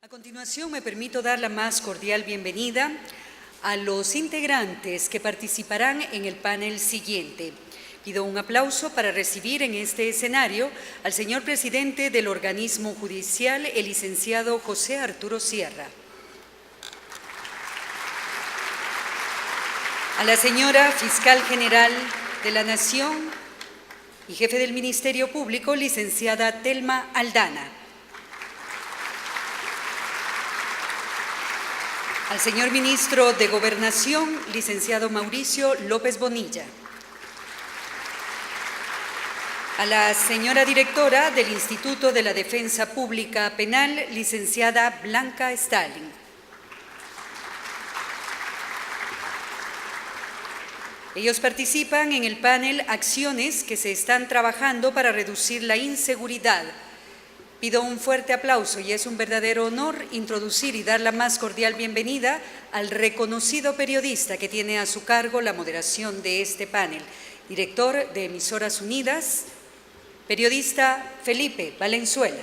A continuación, me permito dar la más cordial bienvenida a los integrantes que participarán en el panel siguiente. Pido un aplauso para recibir en este escenario al señor presidente del organismo judicial, el licenciado José Arturo Sierra. A la señora fiscal general de la Nación y jefe del Ministerio Público, licenciada Telma Aldana. Al señor ministro de Gobernación, licenciado Mauricio López Bonilla. A la señora directora del Instituto de la Defensa Pública Penal, licenciada Blanca Stalin. Ellos participan en el panel Acciones que se están trabajando para reducir la inseguridad. Pido un fuerte aplauso y es un verdadero honor introducir y dar la más cordial bienvenida al reconocido periodista que tiene a su cargo la moderación de este panel, director de Emisoras Unidas, periodista Felipe Valenzuela.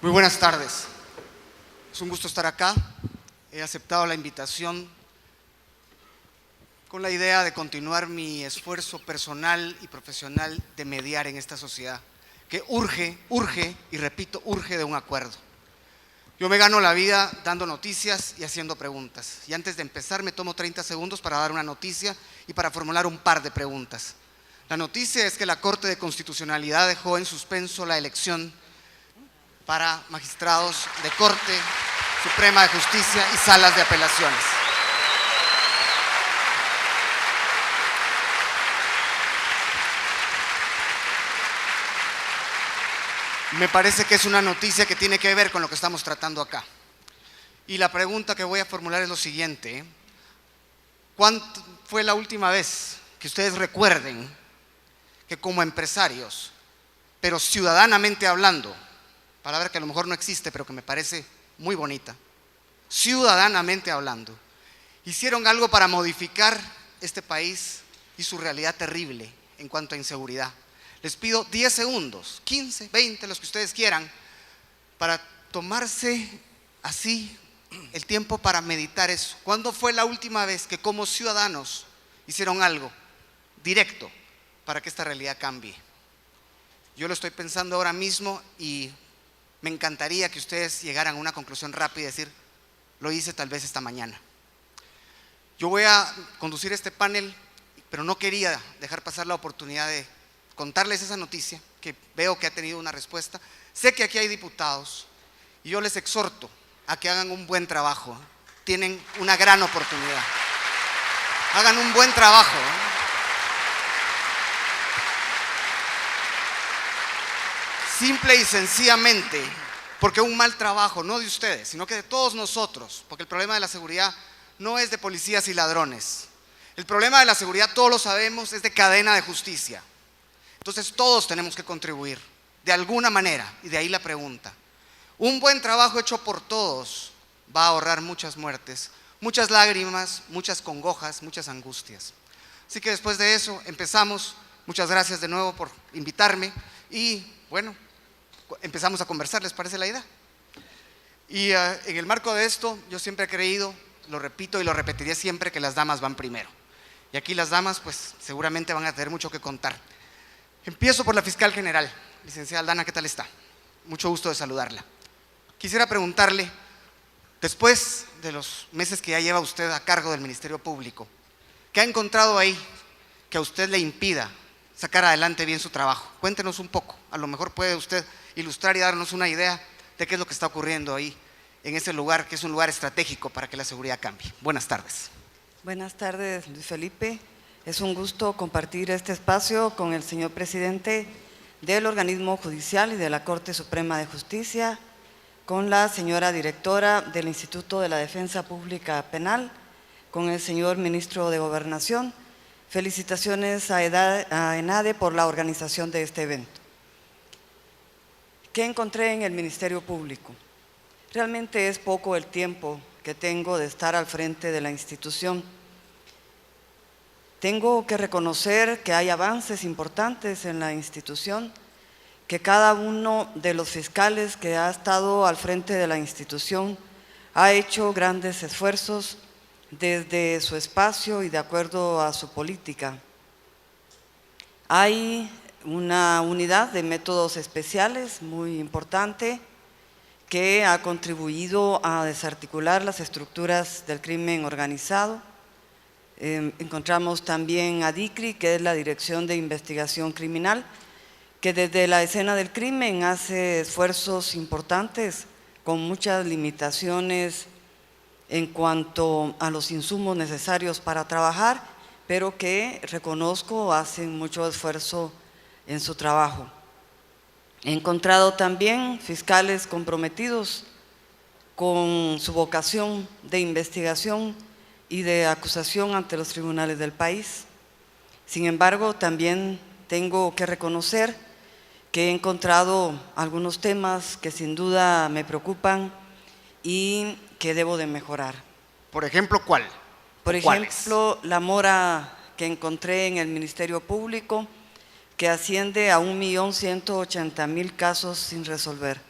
Muy buenas tardes. Es un gusto estar acá. He aceptado la invitación con la idea de continuar mi esfuerzo personal y profesional de mediar en esta sociedad que urge, y repito, urge de un acuerdo. Yo me gano la vida dando noticias y haciendo preguntas. Y antes de empezar me tomo 30 segundos para dar una noticia y para formular un par de preguntas. La noticia es que la Corte de Constitucionalidad dejó en suspenso la elección para magistrados de Corte Suprema de Justicia y salas de apelaciones. Me parece que es una noticia que tiene que ver con lo que estamos tratando acá. Y la pregunta que voy a formular es lo siguiente: ¿cuándo fue la última vez que ustedes recuerden que como empresarios, pero ciudadanamente hablando, palabra que a lo mejor no existe, pero que me parece muy bonita, ciudadanamente hablando, hicieron algo para modificar este país y su realidad terrible en cuanto a inseguridad? Les pido 10 segundos, 15, 20, los que ustedes quieran, para tomarse así el tiempo para meditar eso. ¿Cuándo fue la última vez que como ciudadanos hicieron algo directo para que esta realidad cambie? Yo lo estoy pensando ahora mismo y me encantaría que ustedes llegaran a una conclusión rápida y decir, lo hice tal vez esta mañana. Yo voy a conducir este panel, pero no quería dejar pasar la oportunidad de contarles esa noticia, que veo que ha tenido una respuesta. Sé que aquí hay diputados y yo les exhorto a que hagan un buen trabajo. Tienen una gran oportunidad. Hagan un buen trabajo. Simple y sencillamente, porque un mal trabajo, no de ustedes, sino que de todos nosotros, porque el problema de la seguridad no es de policías y ladrones. El problema de la seguridad, todos lo sabemos, es de cadena de justicia. Entonces todos tenemos que contribuir, de alguna manera, y de ahí la pregunta. Un buen trabajo hecho por todos va a ahorrar muchas muertes, muchas lágrimas, muchas congojas, muchas angustias. Así que después de eso empezamos. Muchas gracias de nuevo por invitarme y bueno, empezamos a conversar, ¿les parece la idea? Y en el marco de esto, yo siempre he creído, lo repito y lo repetiré siempre, que las damas van primero. Y aquí las damas, pues seguramente van a tener mucho que contar. Empiezo por la fiscal general, licenciada Aldana, ¿qué tal está? Mucho gusto de saludarla. Quisiera preguntarle, después de los meses que ya lleva usted a cargo del Ministerio Público, ¿qué ha encontrado ahí que a usted le impida sacar adelante bien su trabajo? Cuéntenos un poco, a lo mejor puede usted ilustrar y darnos una idea de qué es lo que está ocurriendo ahí, en ese lugar que es un lugar estratégico para que la seguridad cambie. Buenas tardes. Buenas tardes, Luis Felipe. Es un gusto compartir este espacio con el señor presidente del organismo judicial y de la Corte Suprema de Justicia, con la señora directora del Instituto de la Defensa Pública Penal, con el señor ministro de Gobernación. Felicitaciones a ENADE por la organización de este evento. ¿Qué encontré en el Ministerio Público? Realmente es poco el tiempo que tengo de estar al frente de la institución. Tengo que reconocer que hay avances importantes en la institución, que cada uno de los fiscales que ha estado al frente de la institución ha hecho grandes esfuerzos desde su espacio y de acuerdo a su política. Hay una unidad de métodos especiales muy importante que ha contribuido a desarticular las estructuras del crimen organizado. Encontramos también a DICRI, que es la Dirección de Investigación Criminal, que desde la escena del crimen hace esfuerzos importantes con muchas limitaciones en cuanto a los insumos necesarios para trabajar, pero que reconozco hacen mucho esfuerzo en su trabajo. He encontrado también fiscales comprometidos con su vocación de investigación y de acusación ante los tribunales del país. Sin embargo, también tengo que reconocer que he encontrado algunos temas que sin duda me preocupan y que debo de mejorar. Por ejemplo, ¿cuál? Por ¿Cuáles? ejemplo, la mora que encontré en el Ministerio Público, que asciende a 1.180.000 casos sin resolver.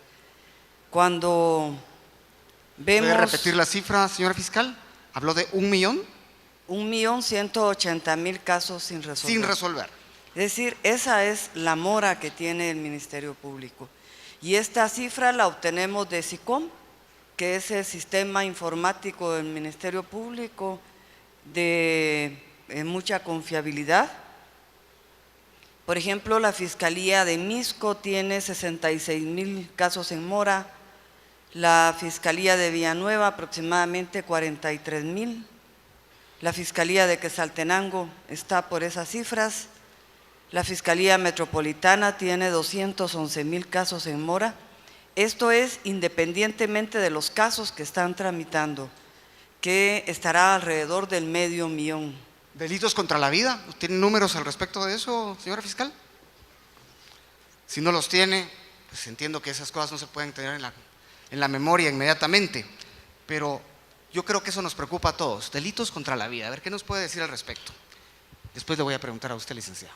Cuando vemos… ¿Puede repetir la cifra, señora fiscal? ¿Habló de 1 millón? 1.180.000 casos sin resolver. Sin resolver. Es decir, esa es la mora que tiene el Ministerio Público. Y esta cifra la obtenemos de SICOM, que es el sistema informático del Ministerio Público de mucha confiabilidad. Por ejemplo, la Fiscalía de Misco tiene 66.000 casos en mora, la Fiscalía de Villanueva aproximadamente 43.000, la Fiscalía de Quetzaltenango está por esas cifras, la Fiscalía Metropolitana tiene 211.000 casos en mora. Esto es independientemente de los casos que están tramitando, que estará alrededor del 500.000. ¿Delitos contra la vida? ¿Tienen números al respecto de eso, señora fiscal? Si no los tiene, pues entiendo que esas cosas no se pueden tener en la memoria inmediatamente, pero yo creo que eso nos preocupa a todos. Delitos contra la vida. A ver, ¿qué nos puede decir al respecto? Después le voy a preguntar a usted, licenciado.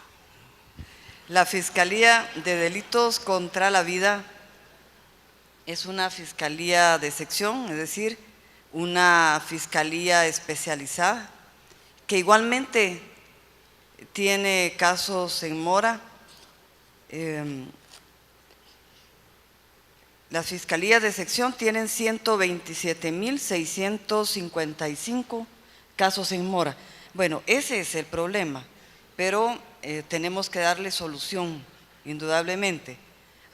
La Fiscalía de Delitos contra la Vida es una fiscalía de sección, es decir, una fiscalía especializada, que igualmente tiene casos en mora. Las fiscalías de sección tienen 127.655 casos en mora. Bueno, ese es el problema, pero tenemos que darle solución, indudablemente.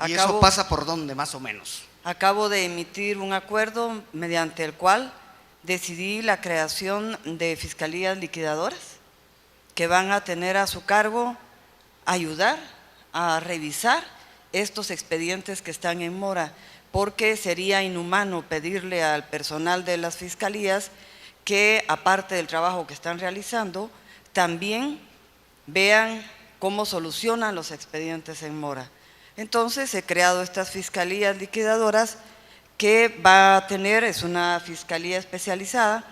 ¿Y eso pasa por dónde, más o menos? Acabo de emitir un acuerdo mediante el cual decidí la creación de fiscalías liquidadoras que van a tener a su cargo ayudar a revisar estos expedientes que están en mora, porque sería inhumano pedirle al personal de las fiscalías que, aparte del trabajo que están realizando, también vean cómo solucionan los expedientes en mora. Entonces he creado estas fiscalías liquidadoras que va a tener, es una fiscalía especializada,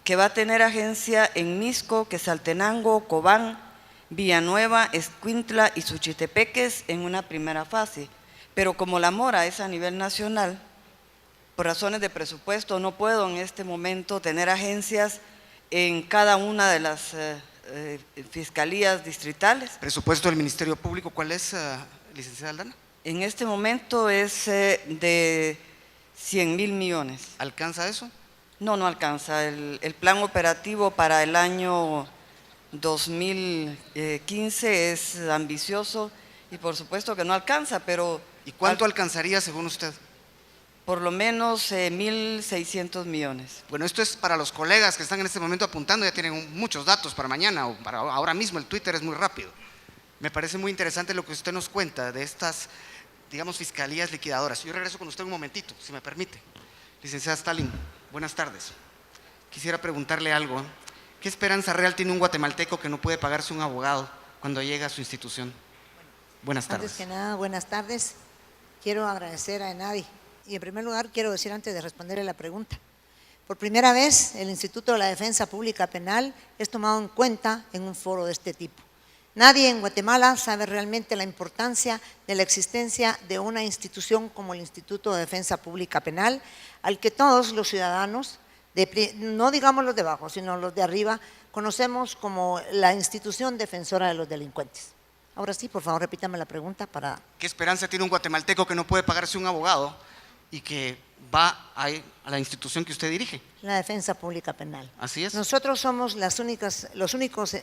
que va a tener agencia en Misco, Quetzaltenango, Cobán, Villanueva, Escuintla y Suchitepeques en una primera fase. Pero como la mora es a nivel nacional, por razones de presupuesto no puedo en este momento tener agencias en cada una de las fiscalías distritales. ¿Presupuesto del Ministerio Público cuál es, licenciada Aldana? En este momento es de 100.000 millones. ¿Alcanza eso? No, no alcanza. El plan operativo para el año 2015 es ambicioso y por supuesto que no alcanza, pero… ¿Y cuánto alcanzaría según usted? Por lo menos 1.600 millones. Bueno, esto es para los colegas que están en este momento apuntando, ya tienen muchos datos para mañana o para ahora mismo, el Twitter es muy rápido. Me parece muy interesante lo que usted nos cuenta de estas, digamos, fiscalías liquidadoras. Yo regreso con usted un momentito, si me permite. Licenciada Stalin, buenas tardes. Quisiera preguntarle algo. ¿Qué esperanza real tiene un guatemalteco que no puede pagarse un abogado cuando llega a su institución? Buenas tardes. Antes que nada, buenas tardes. Quiero agradecer a ENADI y en primer lugar quiero decir antes de responderle la pregunta. Por primera vez el Instituto de la Defensa Pública Penal es tomado en cuenta en un foro de este tipo. Nadie en Guatemala sabe realmente la importancia de la existencia de una institución como el Instituto de Defensa Pública Penal, al que todos los ciudadanos, no digamos los de abajo, sino los de arriba, conocemos como la institución defensora de los delincuentes. Ahora sí, por favor, repítame la pregunta para… ¿Qué esperanza tiene un guatemalteco que no puede pagarse un abogado y que va a la institución que usted dirige? La Defensa Pública Penal. Así es. Nosotros somos los únicos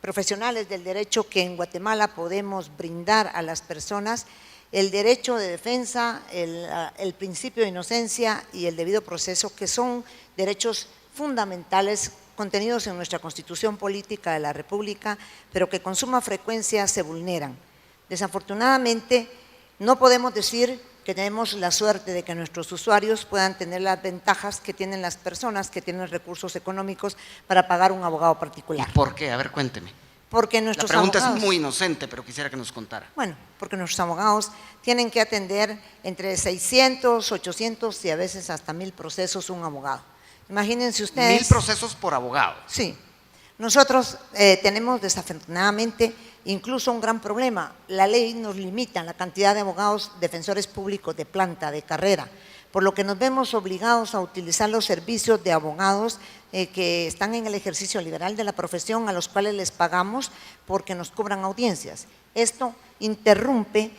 profesionales del derecho que en Guatemala podemos brindar a las personas el derecho de defensa, el principio de inocencia y el debido proceso, que son derechos fundamentales contenidos en nuestra Constitución Política de la República, pero que con suma frecuencia se vulneran. Desafortunadamente, no podemos decir que tenemos la suerte de que nuestros usuarios puedan tener las ventajas que tienen las personas que tienen recursos económicos para pagar un abogado particular. ¿Y por qué? A ver, cuénteme. Porque nuestros La pregunta abogados, es muy inocente, pero quisiera que nos contara. Bueno, porque nuestros abogados tienen que atender entre 600, 800 y a veces hasta 1000 procesos un abogado. Imagínense ustedes… 1000 procesos por abogado. Sí. Nosotros tenemos desafortunadamente incluso un gran problema. La ley nos limita la cantidad de abogados defensores públicos de planta, de carrera, por lo que nos vemos obligados a utilizar los servicios de abogados que están en el ejercicio liberal de la profesión, a los cuales les pagamos porque nos cobran audiencias. Esto interrumpe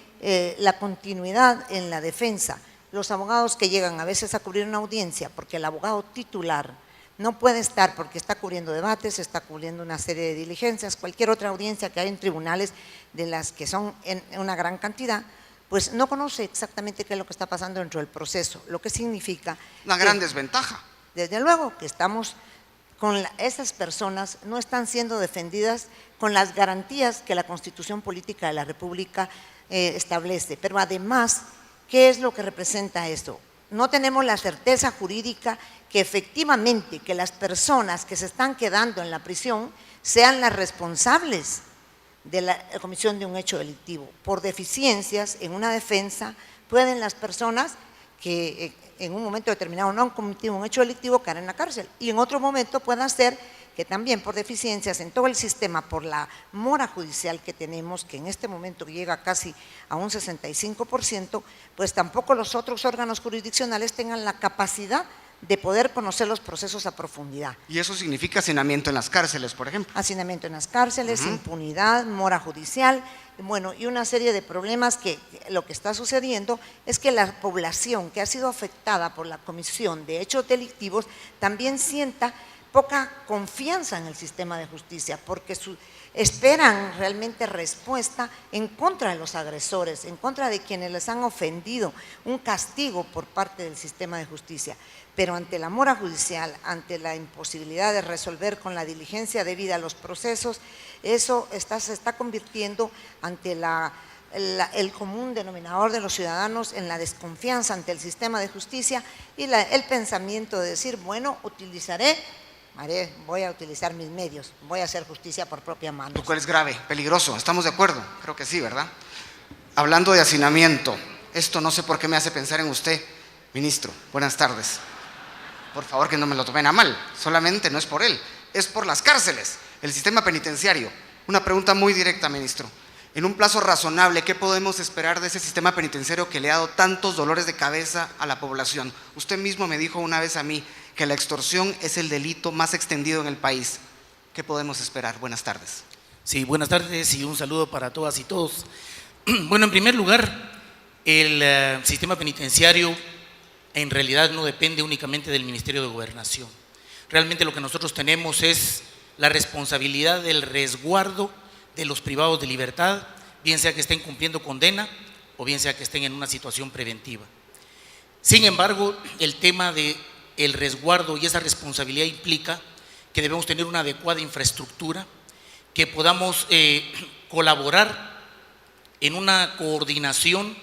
la continuidad en la defensa. Los abogados que llegan a veces a cubrir una audiencia porque el abogado titular no puede estar porque está cubriendo debates, está cubriendo una serie de diligencias, cualquier otra audiencia que hay en tribunales, de las que son en una gran cantidad, pues no conoce exactamente qué es lo que está pasando dentro del proceso, lo que significa… Una gran desventaja. Desde luego que estamos con esas personas, no están siendo defendidas con las garantías que la Constitución Política de la República establece, pero además… ¿qué es lo que representa esto? No tenemos la certeza jurídica que efectivamente que las personas que se están quedando en la prisión sean las responsables de la comisión de un hecho delictivo. Por deficiencias en una defensa pueden las personas que en un momento determinado no han cometido un hecho delictivo caer en la cárcel y en otro momento puedan ser que también por deficiencias en todo el sistema, por la mora judicial que tenemos, que en este momento llega casi a un 65%, pues tampoco los otros órganos jurisdiccionales tengan la capacidad de poder conocer los procesos a profundidad. Y eso significa hacinamiento en las cárceles, por ejemplo. Hacinamiento en las cárceles, impunidad, mora judicial, bueno, y una serie de problemas que lo que está sucediendo es que la población que ha sido afectada por la comisión de hechos delictivos también sienta poca confianza en el sistema de justicia, porque esperan realmente respuesta en contra de los agresores, en contra de quienes les han ofendido, un castigo por parte del sistema de justicia. Pero ante la mora judicial, ante la imposibilidad de resolver con la diligencia debida los procesos, eso se está convirtiendo ante el común denominador de los ciudadanos en la desconfianza ante el sistema de justicia y el pensamiento de decir, bueno, voy a utilizar mis medios, voy a hacer justicia por propia mano. Lo cual es grave, peligroso, ¿estamos de acuerdo? Creo que sí, ¿verdad? Hablando de hacinamiento, esto no sé por qué me hace pensar en usted, ministro. Buenas tardes. Por favor, que no me lo tomen a mal, solamente no es por él, es por las cárceles, el sistema penitenciario. Una pregunta muy directa, ministro. En un plazo razonable, ¿qué podemos esperar de ese sistema penitenciario que le ha dado tantos dolores de cabeza a la población? Usted mismo me dijo una vez a mí que la extorsión es el delito más extendido en el país. ¿Qué podemos esperar? Buenas tardes. Sí, buenas tardes y un saludo para todas y todos. Bueno, en primer lugar, el sistema penitenciario en realidad no depende únicamente del Ministerio de Gobernación. Realmente lo que nosotros tenemos es la responsabilidad del resguardo de los privados de libertad, bien sea que estén cumpliendo condena o bien sea que estén en una situación preventiva. Sin embargo, el tema del resguardo y esa responsabilidad implica que debemos tener una adecuada infraestructura, que podamos colaborar en una coordinación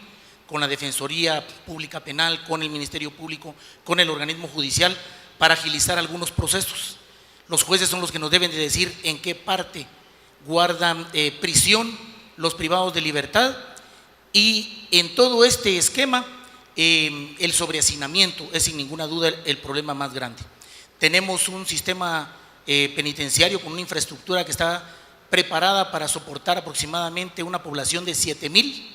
con la Defensoría Pública Penal, con el Ministerio Público, con el organismo judicial, para agilizar algunos procesos. Los jueces son los que nos deben de decir en qué parte guardan prisión los privados de libertad, y en todo este esquema el sobrehacinamiento es sin ninguna duda el problema más grande. Tenemos un sistema penitenciario con una infraestructura que está preparada para soportar aproximadamente una población de 7,000,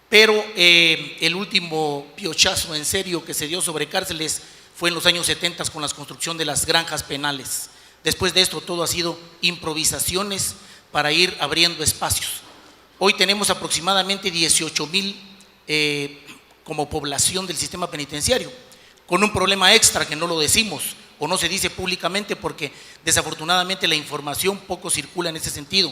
pero el último piochazo en serio que se dio sobre cárceles fue en los años 70 con la construcción de las granjas penales. Después de esto todo ha sido improvisaciones para ir abriendo espacios. Hoy tenemos aproximadamente 18,000 como población del sistema penitenciario, con un problema extra que no lo decimos o no se dice públicamente porque desafortunadamente la información poco circula en ese sentido.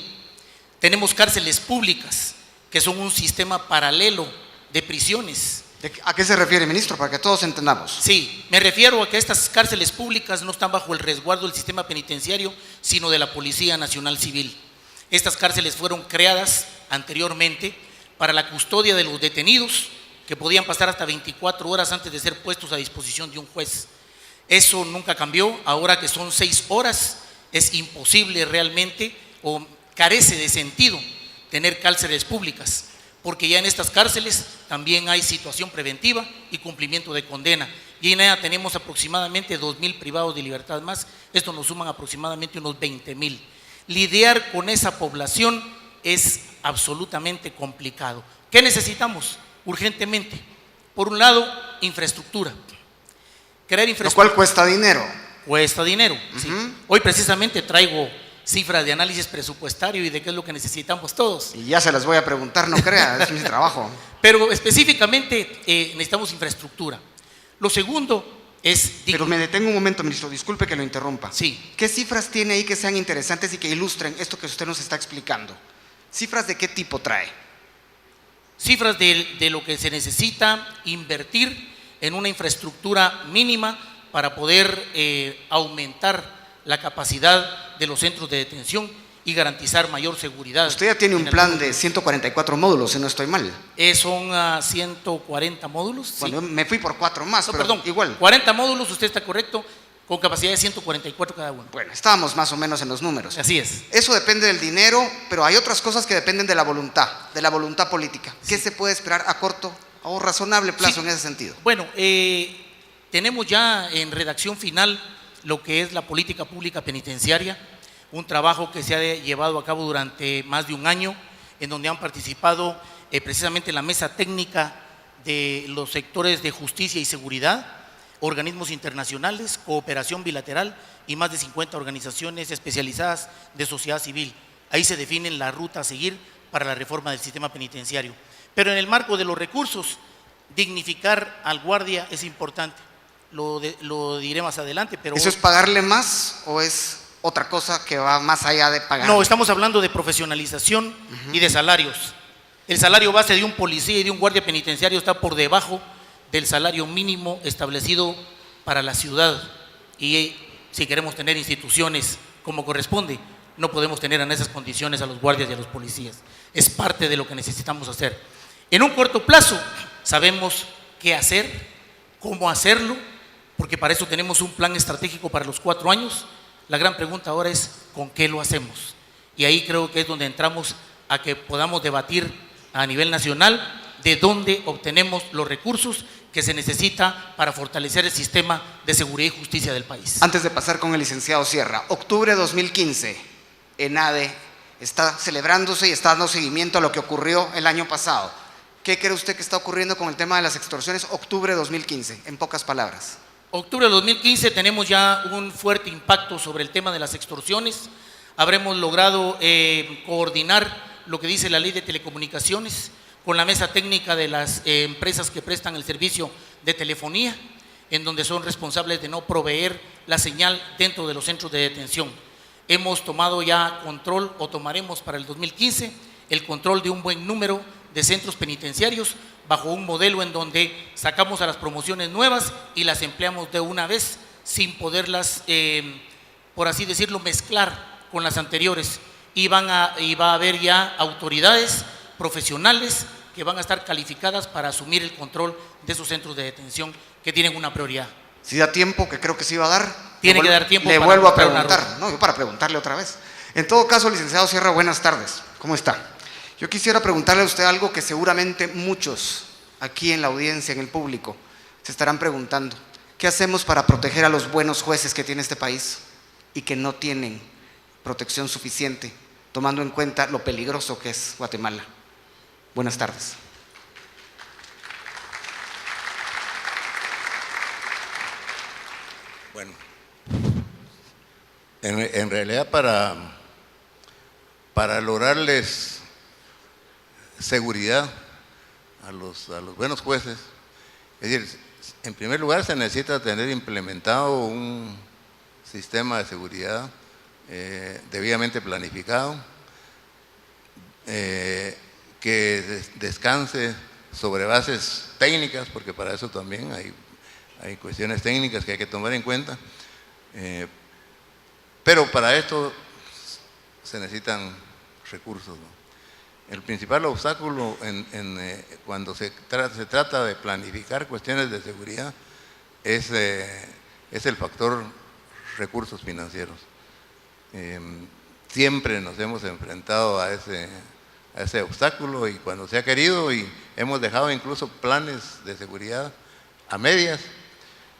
Tenemos cárceles públicas que son un sistema paralelo de prisiones. ¿A qué se refiere, ministro? Para que todos entendamos. Sí, me refiero a que estas cárceles públicas no están bajo el resguardo del sistema penitenciario, sino de la Policía Nacional Civil. Estas cárceles fueron creadas anteriormente para la custodia de los detenidos, que podían pasar hasta 24 horas antes de ser puestos a disposición de un juez. Eso nunca cambió. Ahora que son 6 horas, es imposible realmente, o carece de sentido, tener cárceles públicas, porque ya en estas cárceles también hay situación preventiva y cumplimiento de condena. Y en ella tenemos aproximadamente 2,000 privados de libertad más. Esto nos suman aproximadamente unos 20,000. Lidiar con esa población es absolutamente complicado. ¿Qué necesitamos? Urgentemente, por un lado, infraestructura. Crear infraestructura. Lo cual cuesta dinero. Cuesta dinero, sí. Hoy precisamente traigo cifras de análisis presupuestario y de qué es lo que necesitamos todos. Y ya se las voy a preguntar, no crea, es mi trabajo. Pero específicamente necesitamos infraestructura. Lo segundo es… Pero me detengo un momento, ministro, disculpe que lo interrumpa. Sí. ¿Qué cifras tiene ahí que sean interesantes y que ilustren esto que usted nos está explicando? ¿Cifras de qué tipo trae? Cifras de lo que se necesita invertir en una infraestructura mínima para poder aumentar la capacidad de los centros de detención y garantizar mayor seguridad. Usted ya tiene un plan de 144 módulos, si no estoy mal. Son 140 módulos. Bueno, sí. Me fui por 4 más, No, pero perdón, igual. 40 módulos, usted está correcto, con capacidad de 144 cada uno. Bueno, estábamos más o menos en los números. Así es. Eso depende del dinero, pero hay otras cosas que dependen de la voluntad política. ¿Qué se puede esperar a corto o razonable plazo en ese sentido? Bueno, tenemos ya en redacción final lo que es la política pública penitenciaria, un trabajo que se ha llevado a cabo durante más de un año, en donde han participado precisamente la mesa técnica de los sectores de justicia y seguridad, organismos internacionales, cooperación bilateral y más de 50 organizaciones especializadas de sociedad civil. Ahí se definen la ruta a seguir para la reforma del sistema penitenciario. Pero en el marco de los recursos, dignificar al guardia es importante. Lo diré más adelante, pero… ¿Eso es pagarle más o es otra cosa que va más allá de pagar? No, estamos hablando de profesionalización y de salarios. El salario base de un policía y de un guardia penitenciario está por debajo del salario mínimo establecido para la ciudad, y si queremos tener instituciones como corresponde, no podemos tener en esas condiciones a los guardias y a los policías. Es parte de lo que necesitamos hacer. En un corto plazo sabemos qué hacer, cómo hacerlo, porque para eso tenemos un plan estratégico para los 4 años. La gran pregunta ahora es ¿con qué lo hacemos? Y ahí creo que es donde entramos a que podamos debatir a nivel nacional de dónde obtenemos los recursos que se necesita para fortalecer el sistema de seguridad y justicia del país. Antes de pasar con el licenciado Sierra, octubre de 2015, ENADE está celebrándose y está dando seguimiento a lo que ocurrió el año pasado. ¿Qué cree usted que está ocurriendo con el tema de las extorsiones? Octubre de 2015, en pocas palabras. Octubre de 2015 tenemos ya un fuerte impacto sobre el tema de las extorsiones. Habremos logrado coordinar lo que dice la ley de telecomunicaciones con la mesa técnica de las empresas que prestan el servicio de telefonía, en donde son responsables de no proveer la señal dentro de los centros de detención. Hemos tomado ya control, o tomaremos para el 2015, el control de un buen número de centros penitenciarios bajo un modelo en donde sacamos a las promociones nuevas y las empleamos de una vez sin poderlas, por así decirlo, mezclar con las anteriores. y va a haber ya autoridades profesionales que van a estar calificadas para asumir el control de esos centros de detención que tienen una prioridad. Si da tiempo, que creo que sí va a dar. Tiene que dar tiempo Le para vuelvo a encontrar una preguntar, no, yo para preguntarle otra vez. En todo caso, licenciado Sierra, buenas tardes. ¿Cómo está? Yo quisiera preguntarle a usted algo que seguramente muchos aquí en la audiencia, en el público, se estarán preguntando. ¿Qué hacemos para proteger a los buenos jueces que tiene este país y que no tienen protección suficiente, tomando en cuenta lo peligroso que es Guatemala? Buenas tardes. Bueno, en realidad para lograrles seguridad a los buenos jueces, es decir, en primer lugar se necesita tener implementado un sistema de seguridad debidamente planificado, que descanse sobre bases técnicas, porque para eso también hay cuestiones técnicas que hay que tomar en cuenta, pero para esto se necesitan recursos, ¿no? El principal obstáculo cuando se trata de planificar cuestiones de seguridad es el factor recursos financieros. Siempre nos hemos enfrentado a ese obstáculo, y cuando se ha querido, y hemos dejado incluso planes de seguridad a medias,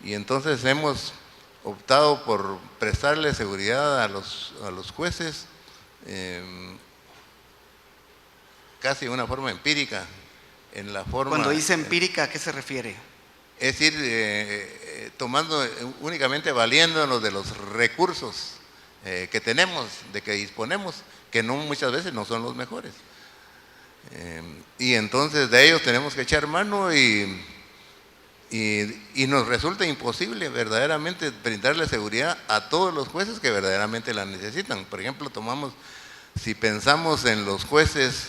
y entonces hemos optado por prestarle seguridad a los jueces casi de una forma empírica. Cuando dice empírica, ¿a qué se refiere? Es decir, únicamente valiéndonos de los recursos que tenemos, de que disponemos, que muchas veces no son los mejores. Y entonces de ellos tenemos que echar mano, y nos resulta imposible verdaderamente brindarle seguridad a todos los jueces que verdaderamente la necesitan. Por ejemplo, si pensamos en los jueces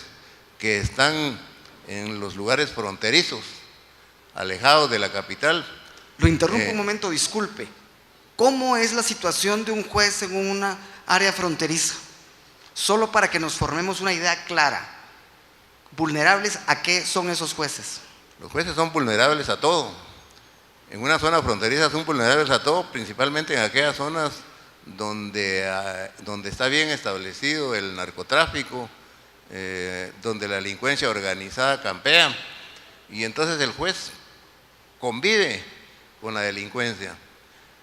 que están en los lugares fronterizos, alejados de la capital. Lo interrumpo un momento, disculpe. ¿Cómo es la situación de un juez en una área fronteriza? Solo para que nos formemos una idea clara. ¿Vulnerables a qué son esos jueces? Los jueces son vulnerables a todo. En una zona fronteriza son vulnerables a todo, principalmente en aquellas zonas donde está bien establecido el narcotráfico, donde la delincuencia organizada campea, y entonces el juez convive con la delincuencia,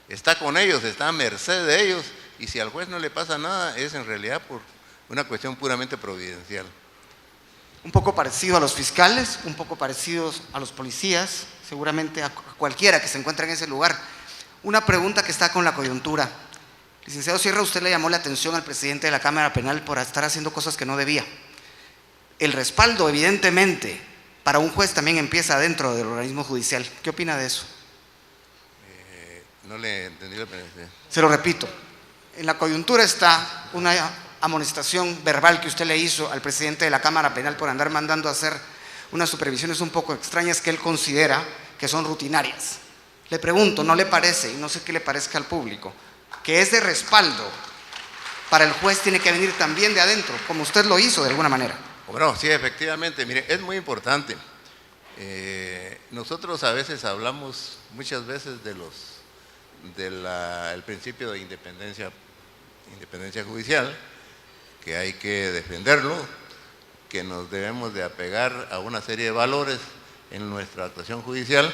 está con ellos, está a merced de ellos, y si al juez no le pasa nada, es en realidad por una cuestión puramente providencial. Un poco parecido a los fiscales, un poco parecidos a los policías, seguramente a cualquiera que se encuentre en ese lugar. Una pregunta que está con la coyuntura. Licenciado Sierra, usted le llamó la atención al presidente de la Cámara Penal por estar haciendo cosas que no debía. El respaldo, evidentemente, para un juez también empieza dentro del organismo judicial. ¿Qué opina de eso? No le entendí la pregunta. Se lo repito. En la coyuntura está una amonestación verbal que usted le hizo al presidente de la Cámara Penal por andar mandando a hacer unas supervisiones un poco extrañas que él considera que son rutinarias. Le pregunto, ¿no le parece, y no sé qué le parezca al público, que ese respaldo para el juez tiene que venir también de adentro, como usted lo hizo de alguna manera? Bueno, sí, efectivamente, mire, es muy importante. Nosotros a veces hablamos muchas veces del principio de independencia judicial, que hay que defenderlo, que nos debemos de apegar a una serie de valores en nuestra actuación judicial,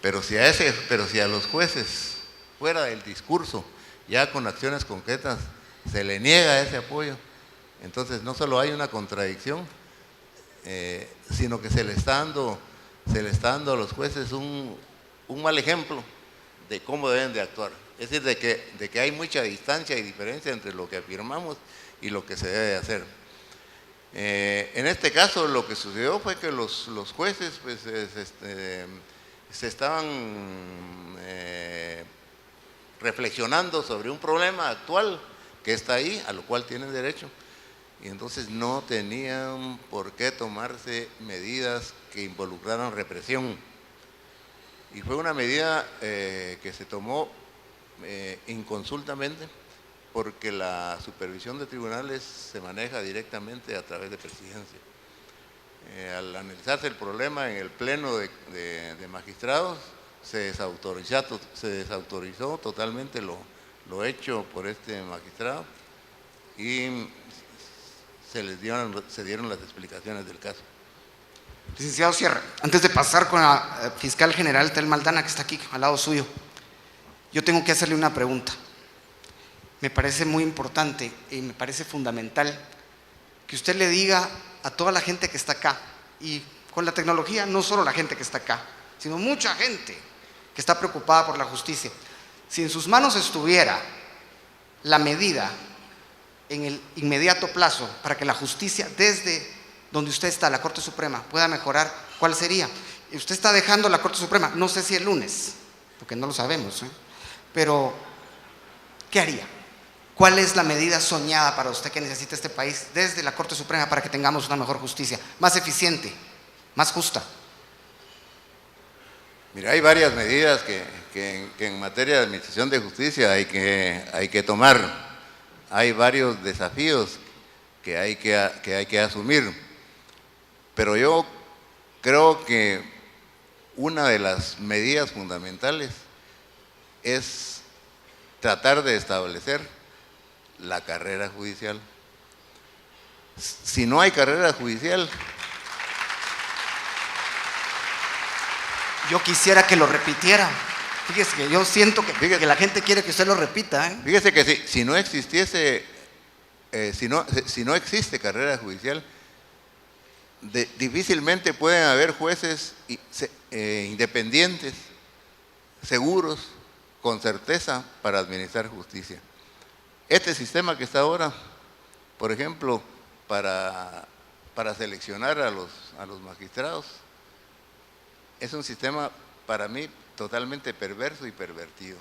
pero si a los jueces, fuera del discurso, ya con acciones concretas, se le niega ese apoyo, entonces no solo hay una contradicción, sino que se le está dando a los jueces un mal ejemplo de cómo deben de actuar. Es decir, de que hay mucha distancia y diferencia entre lo que afirmamos y lo que se debe de hacer. En este caso lo que sucedió fue que los jueces pues, se estaban reflexionando sobre un problema actual que está ahí, a lo cual tienen derecho, y entonces no tenían por qué tomarse medidas que involucraran represión. Y fue una medida que se tomó inconsultamente, porque la supervisión de tribunales se maneja directamente a través de presidencia. Al analizarse el problema en el pleno de magistrados, se desautorizó totalmente lo hecho por este magistrado y se dieron las explicaciones del caso. Licenciado Sierra, antes de pasar con la fiscal general Tel Maldana, que está aquí al lado suyo, yo tengo que hacerle una pregunta. Me parece muy importante y me parece fundamental que usted le diga a toda la gente que está acá, y con la tecnología no solo la gente que está acá, sino mucha gente que está preocupada por la justicia. Si en sus manos estuviera la medida en el inmediato plazo para que la justicia desde donde usted está, la Corte Suprema, pueda mejorar, ¿cuál sería? Usted está dejando la Corte Suprema, no sé si el lunes, porque no lo sabemos, pero ¿qué haría? ¿Cuál es la medida soñada para usted que necesita este país desde la Corte Suprema para que tengamos una mejor justicia, más eficiente, más justa? Mira, hay varias medidas que en materia de administración de justicia hay que tomar. Hay varios desafíos que hay que asumir. Pero yo creo que una de las medidas fundamentales es tratar de establecer la carrera judicial. Si no hay carrera judicial, yo quisiera que lo repitiera. Fíjese que yo siento que la gente quiere que usted lo repita. Fíjese que si no existiese, si no existe carrera judicial, difícilmente pueden haber jueces independientes, seguros, con certeza para administrar justicia. Este sistema que está ahora, por ejemplo, para seleccionar a los magistrados, es un sistema para mí totalmente perverso y pervertido.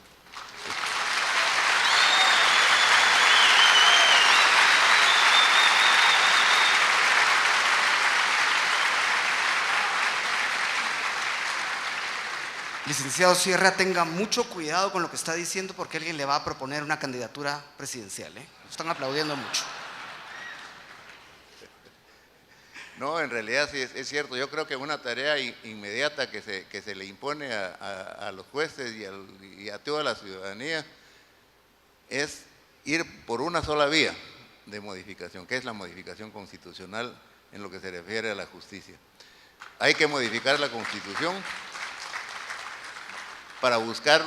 Licenciado Sierra, tenga mucho cuidado con lo que está diciendo porque alguien le va a proponer una candidatura presidencial. Están aplaudiendo mucho. No, en realidad sí es cierto. Yo creo que una tarea inmediata que se le impone a los jueces y a toda la ciudadanía es ir por una sola vía de modificación, que es la modificación constitucional en lo que se refiere a la justicia. Hay que modificar la Constitución para buscar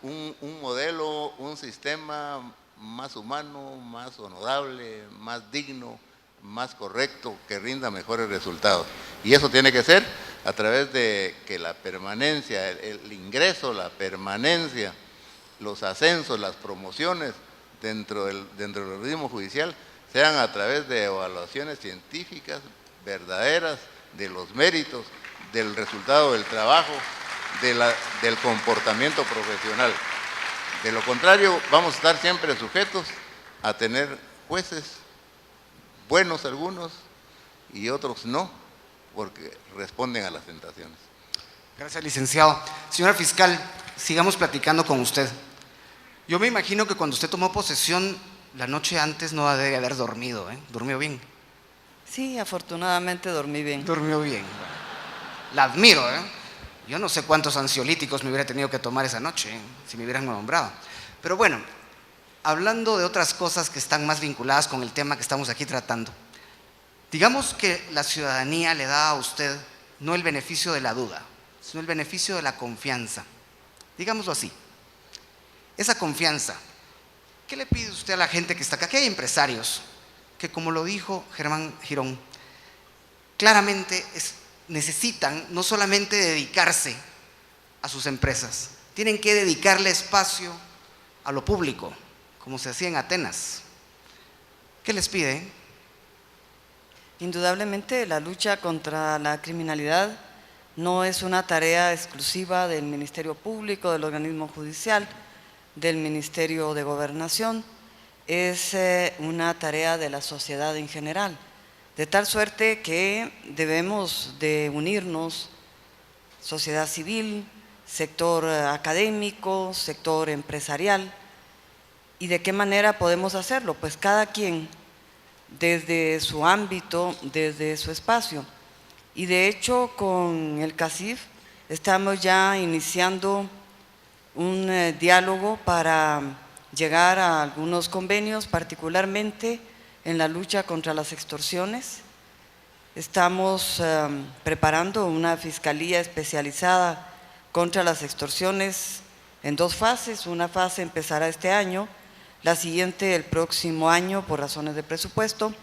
un modelo, un sistema más humano, más honorable, más digno, más correcto, que rinda mejores resultados. Y eso tiene que ser a través de que la permanencia, el ingreso, la permanencia, los ascensos, las promociones dentro del organismo judicial sean a través de evaluaciones científicas verdaderas de los méritos, del resultado del trabajo, del comportamiento profesional. De lo contrario, vamos a estar siempre sujetos a tener jueces buenos algunos y otros no, porque responden a las tentaciones. Gracias, licenciado. Señora fiscal, sigamos platicando con usted. Yo me imagino que cuando usted tomó posesión la noche antes no debe haber dormido, ¿Durmió bien? Sí, afortunadamente dormí bien. Durmió bien. La admiro, Yo no sé cuántos ansiolíticos me hubiera tenido que tomar esa noche, si me hubieran nombrado. Pero bueno, hablando de otras cosas que están más vinculadas con el tema que estamos aquí tratando, digamos que la ciudadanía le da a usted no el beneficio de la duda, sino el beneficio de la confianza. Digámoslo así. Esa confianza, ¿qué le pide usted a la gente que está acá? Aquí hay empresarios que, como lo dijo Germán Girón, claramente necesitan no solamente dedicarse a sus empresas, tienen que dedicarle espacio a lo público, como se hacía en Atenas. ¿Qué les pide? Indudablemente la lucha contra la criminalidad no es una tarea exclusiva del Ministerio Público, del organismo judicial, del Ministerio de Gobernación, es una tarea de la sociedad en general, de tal suerte que debemos de unirnos, sociedad civil, sector académico, sector empresarial, ¿Y de qué manera podemos hacerlo? Pues cada quien desde su ámbito, desde su espacio. Y de hecho con el CACIF estamos ya iniciando un diálogo para llegar a algunos convenios, particularmente en la lucha contra las extorsiones. Estamos preparando una fiscalía especializada contra las extorsiones en 2 fases. Una fase empezará este año, la siguiente el próximo año por razones de presupuesto.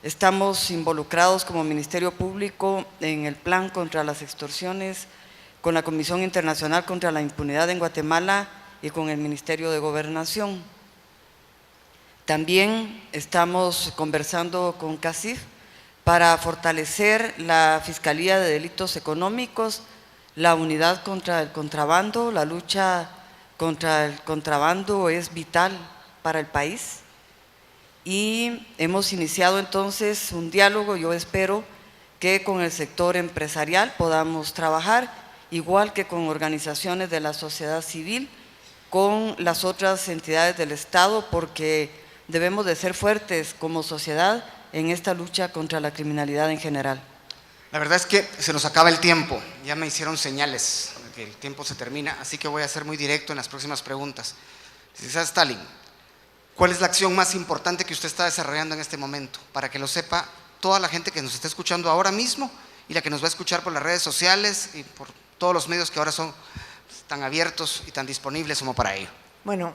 Estamos involucrados como Ministerio Público en el plan contra las extorsiones con la Comisión Internacional contra la Impunidad en Guatemala y con el Ministerio de Gobernación. También estamos conversando con CACIF para fortalecer la Fiscalía de Delitos Económicos, la unidad contra el contrabando. La lucha contra el contrabando es vital para el país y hemos iniciado entonces un diálogo. Yo espero que con el sector empresarial podamos trabajar, igual que con organizaciones de la sociedad civil, con las otras entidades del Estado, porque debemos de ser fuertes como sociedad en esta lucha contra la criminalidad en general. La verdad es que se nos acaba el tiempo, ya me hicieron señales de que el tiempo se termina, así que voy a ser muy directo en las próximas preguntas. Licenciada Stalin, ¿cuál es la acción más importante que usted está desarrollando en este momento? Para que lo sepa toda la gente que nos está escuchando ahora mismo y la que nos va a escuchar por las redes sociales y por todos los medios que ahora son tan abiertos y tan disponibles como para ello. Bueno,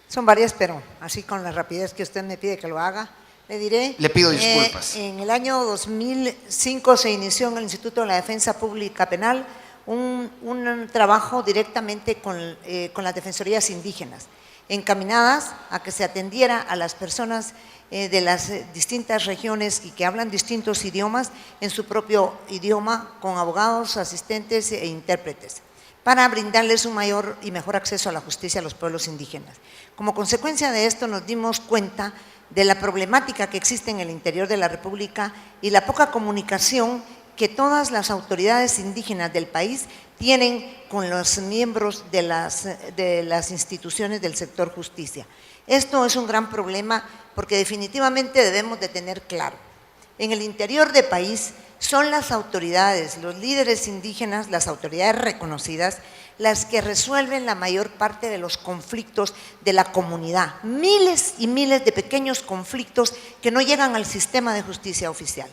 son varias, pero así con la rapidez que usted me pide que lo haga, le diré. Le pido disculpas. En el año 2005 se inició en el Instituto de la Defensa Pública Penal un trabajo directamente con las defensorías indígenas, encaminadas a que se atendiera a las personas de las distintas regiones y que hablan distintos idiomas en su propio idioma, con abogados, asistentes e intérpretes, para brindarles un mayor y mejor acceso a la justicia a los pueblos indígenas. Como consecuencia de esto nos dimos cuenta de la problemática que existe en el interior de la República y la poca comunicación que todas las autoridades indígenas del país tienen con los miembros de las instituciones del sector justicia. Esto es un gran problema porque definitivamente debemos de tener claro, en el interior del país son las autoridades, los líderes indígenas, las autoridades reconocidas, las que resuelven la mayor parte de los conflictos de la comunidad. Miles y miles de pequeños conflictos que no llegan al sistema de justicia oficial.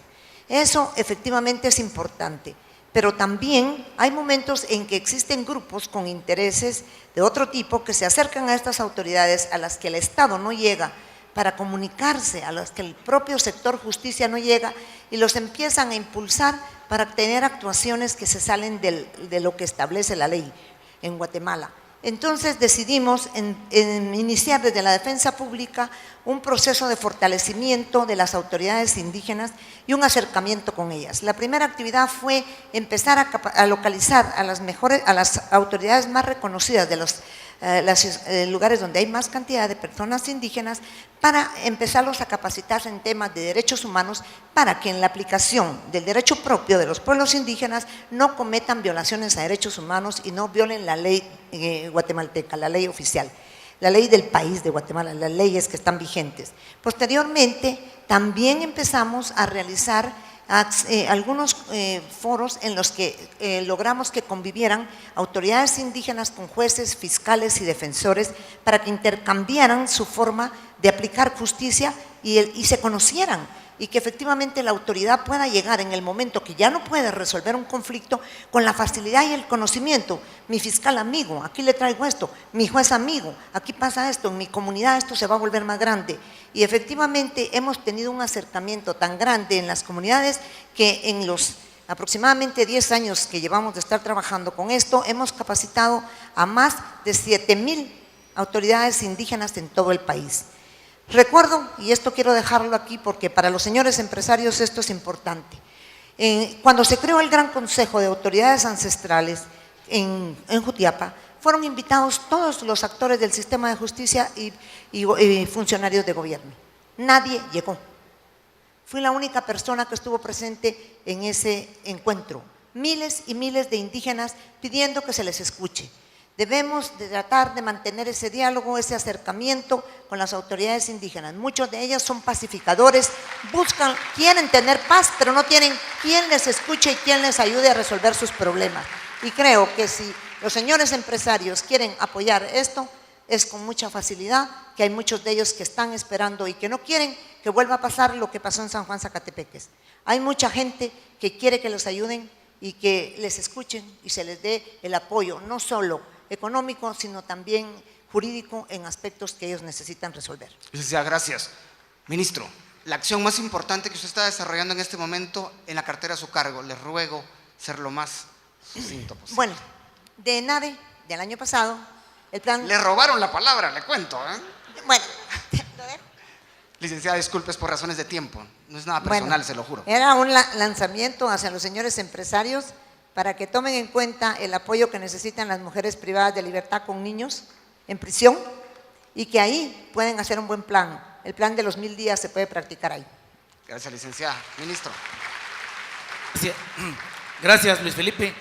Eso efectivamente es importante, pero también hay momentos en que existen grupos con intereses de otro tipo que se acercan a estas autoridades a las que el Estado no llega para comunicarse, a las que el propio sector justicia no llega y los empiezan a impulsar para tener actuaciones que se salen de lo que establece la ley en Guatemala. Entonces decidimos iniciar desde la defensa pública un proceso de fortalecimiento de las autoridades indígenas y un acercamiento con ellas. La primera actividad fue empezar a localizar a las autoridades más reconocidas de los lugares donde hay más cantidad de personas indígenas para empezarlos a capacitar en temas de derechos humanos para que en la aplicación del derecho propio de los pueblos indígenas no cometan violaciones a derechos humanos y no violen la ley guatemalteca, la ley oficial, la ley del país de Guatemala, las leyes que están vigentes. Posteriormente también empezamos a realizar algunos foros en los que logramos que convivieran autoridades indígenas con jueces, fiscales y defensores para que intercambiaran su forma de aplicar justicia y se conocieran y que efectivamente la autoridad pueda llegar en el momento que ya no puede resolver un conflicto con la facilidad y el conocimiento. Mi fiscal amigo, aquí le traigo esto, mi juez amigo, aquí pasa esto, en mi comunidad esto se va a volver más grande. Y efectivamente hemos tenido un acercamiento tan grande en las comunidades que en los aproximadamente 10 años que llevamos de estar trabajando con esto, hemos capacitado a más de 7,000 autoridades indígenas en todo el país. Recuerdo, y esto quiero dejarlo aquí porque para los señores empresarios esto es importante, cuando se creó el Gran Consejo de Autoridades Ancestrales en Jutiapa, fueron invitados todos los actores del sistema de justicia y funcionarios de gobierno. Nadie llegó. Fui la única persona que estuvo presente en ese encuentro. Miles y miles de indígenas pidiendo que se les escuche. Debemos de tratar de mantener ese diálogo, ese acercamiento con las autoridades indígenas. Muchos de ellas son pacificadores, quieren tener paz, pero no tienen quien les escuche y quien les ayude a resolver sus problemas. Y creo que si los señores empresarios quieren apoyar esto, es con mucha facilidad, que hay muchos de ellos que están esperando y que no quieren que vuelva a pasar lo que pasó en San Juan Zacatepeques. Hay mucha gente que quiere que los ayuden y que les escuchen y se les dé el apoyo, no solo económico, sino también jurídico en aspectos que ellos necesitan resolver. Licenciada, gracias. Ministro, la acción más importante que usted está desarrollando en este momento en la cartera a su cargo, le ruego ser lo más sucinto posible. Bueno, de ENADE, del año pasado, el plan… Le robaron la palabra, le cuento, ¿eh? Bueno, lo dejo. Licenciada, disculpes por razones de tiempo, no es nada personal, Bueno, se lo juro. Era un lanzamiento hacia los señores empresarios para que tomen en cuenta el apoyo que necesitan las mujeres privadas de libertad con niños en prisión y que ahí pueden hacer un buen plan. El plan de los 1000 días se puede practicar ahí. Gracias, licenciada. Ministro. Gracias, Luis Felipe.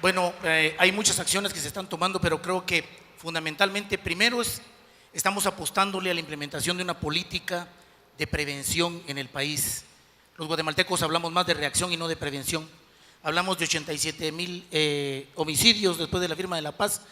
Bueno, hay muchas acciones que se están tomando, pero creo que fundamentalmente primero estamos apostándole a la implementación de una política de prevención en el país. Los guatemaltecos hablamos más de reacción y no de prevención. Hablamos de 87,000 homicidios después de la firma de la paz,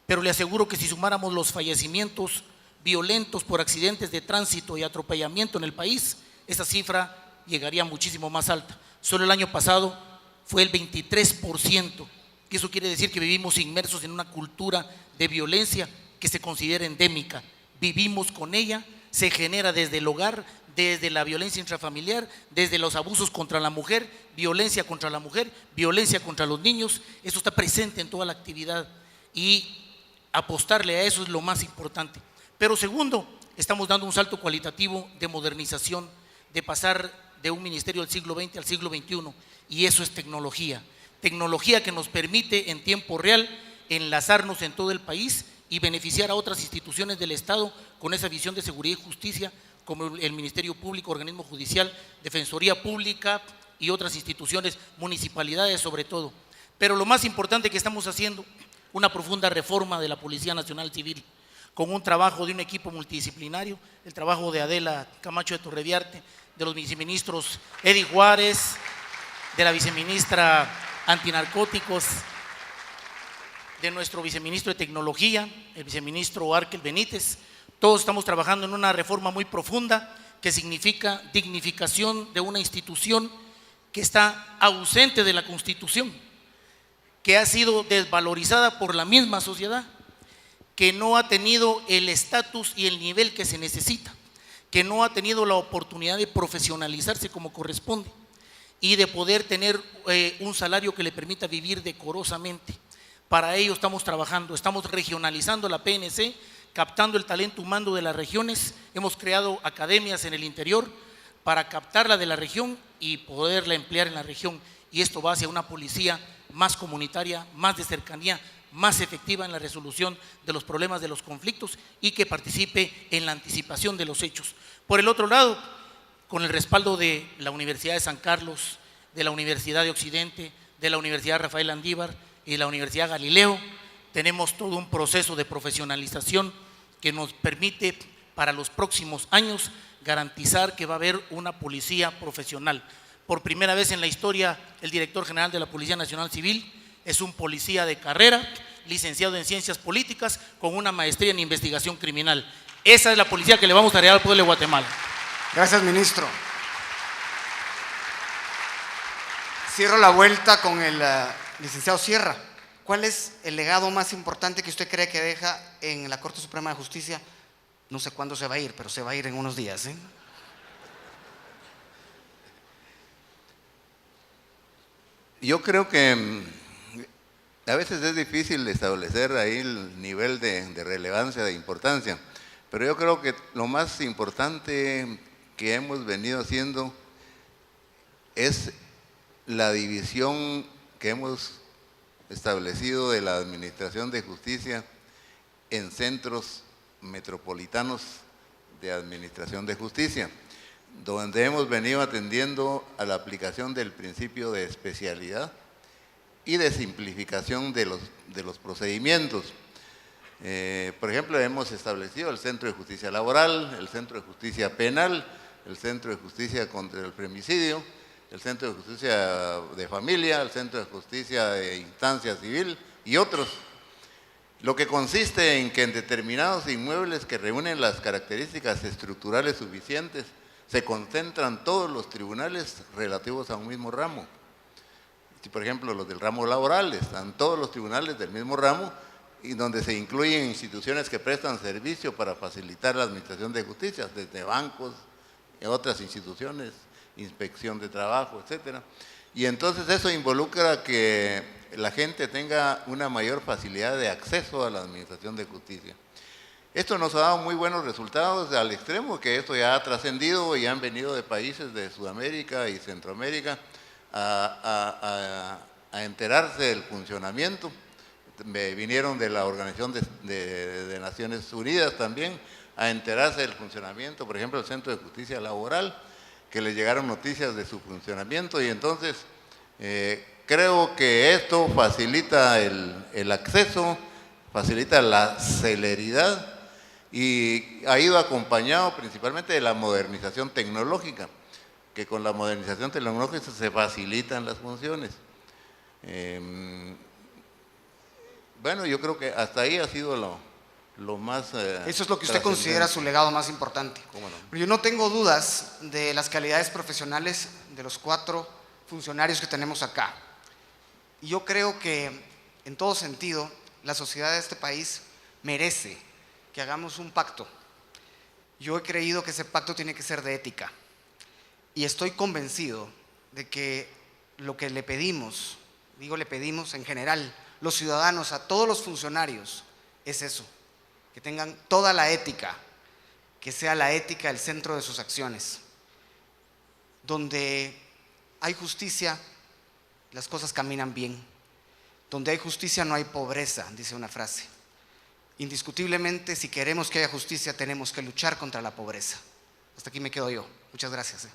pero le aseguro que si sumáramos los fallecimientos violentos por accidentes de tránsito y atropellamiento en el país, esa cifra llegaría muchísimo más alta. Solo el año pasado fue el 23%, y eso quiere decir que vivimos inmersos en una cultura de violencia que se considera endémica. Vivimos con ella, se genera desde el hogar, desde la violencia intrafamiliar, desde los abusos contra la mujer, violencia contra la mujer, violencia contra los niños. Eso está presente en toda la actividad y apostarle a eso es lo más importante. Pero segundo, estamos dando un salto cualitativo de modernización, de pasar de un ministerio del siglo XX al siglo XXI, y eso es tecnología. Tecnología que nos permite en tiempo real enlazarnos en todo el país y beneficiar a otras instituciones del Estado con esa visión de seguridad y justicia, como el Ministerio Público, Organismo Judicial, Defensoría Pública y otras instituciones, municipalidades sobre todo. Pero lo más importante que estamos haciendo, una profunda reforma de la Policía Nacional Civil, con un trabajo de un equipo multidisciplinario, el trabajo de Adela Camacho de Torreviarte, de los viceministros Eddie Juárez, de la viceministra Antinarcóticos, de nuestro viceministro de Tecnología, el viceministro Arkel Benítez. Todos estamos trabajando en una reforma muy profunda que significa dignificación de una institución que está ausente de la Constitución, que ha sido desvalorizada por la misma sociedad, que no ha tenido el estatus y el nivel que se necesita, que no ha tenido la oportunidad de profesionalizarse como corresponde y de poder tener un salario que le permita vivir decorosamente. Para ello estamos trabajando, estamos regionalizando la PNC, captando el talento humano de las regiones. Hemos creado academias en el interior para captarla de la región y poderla emplear en la región, y esto va hacia una policía más comunitaria, más de cercanía, más efectiva en la resolución de los problemas, de los conflictos, y que participe en la anticipación de los hechos. Por el otro lado, con el respaldo de la Universidad de San Carlos, de la Universidad de Occidente, de la Universidad Rafael Andívar y de la Universidad Galileo, tenemos todo un proceso de profesionalización que nos permite para los próximos años garantizar que va a haber una policía profesional. Por primera vez en la historia, el director general de la Policía Nacional Civil es un policía de carrera, licenciado en Ciencias Políticas, con una maestría en Investigación Criminal. Esa es la policía que le vamos a dar al pueblo de Guatemala. Gracias, ministro. Cierro la vuelta con el licenciado Sierra. ¿Cuál es el legado más importante que usted cree que deja en la Corte Suprema de Justicia? No sé cuándo se va a ir, pero se va a ir en unos días, ¿eh? Yo creo que a veces es difícil establecer ahí el nivel de relevancia, de importancia, pero yo creo que lo más importante que hemos venido haciendo es la división que hemos establecido de la Administración de Justicia en centros metropolitanos de Administración de Justicia, donde hemos venido atendiendo a la aplicación del principio de especialidad y de simplificación de los procedimientos. Por ejemplo, hemos establecido el Centro de Justicia Laboral, el Centro de Justicia Penal, el Centro de Justicia contra el Femicidio, el Centro de Justicia de Familia, el Centro de Justicia de Instancia Civil y otros. Lo que consiste en que en determinados inmuebles que reúnen las características estructurales suficientes, se concentran todos los tribunales relativos a un mismo ramo. Si, por ejemplo, los del ramo laboral, están todos los tribunales del mismo ramo, y donde se incluyen instituciones que prestan servicio para facilitar la administración de justicia, desde bancos y otras instituciones, inspección de trabajo, etcétera. Y entonces eso involucra que la gente tenga una mayor facilidad de acceso a la administración de justicia. Esto nos ha dado muy buenos resultados al extremo que esto ya ha trascendido y han venido de países de Sudamérica y Centroamérica a enterarse del funcionamiento. Vinieron de la Organización de Naciones Unidas también a enterarse del funcionamiento, por ejemplo, el Centro de Justicia Laboral, que les llegaron noticias de su funcionamiento, y entonces creo que esto facilita el acceso, facilita la celeridad y ha ido acompañado principalmente de la modernización tecnológica, que con la modernización tecnológica se facilitan las funciones. Bueno, yo creo que hasta ahí ha sido lo más... Eso es lo que usted considera su legado más importante. ¿Cómo no? Pero yo no tengo dudas de las calidades profesionales de los 4 funcionarios que tenemos acá. Y yo creo que, en todo sentido, la sociedad de este país merece que hagamos un pacto. Yo he creído que ese pacto tiene que ser de ética. Y estoy convencido de que lo que le pedimos, digo le pedimos en general, los ciudadanos, a todos los funcionarios, es eso, que tengan toda la ética, que sea la ética el centro de sus acciones. Donde hay justicia, las cosas caminan bien. Donde hay justicia no hay pobreza, dice una frase. Indiscutiblemente, si queremos que haya justicia, tenemos que luchar contra la pobreza. Hasta aquí me quedo yo. Muchas gracias.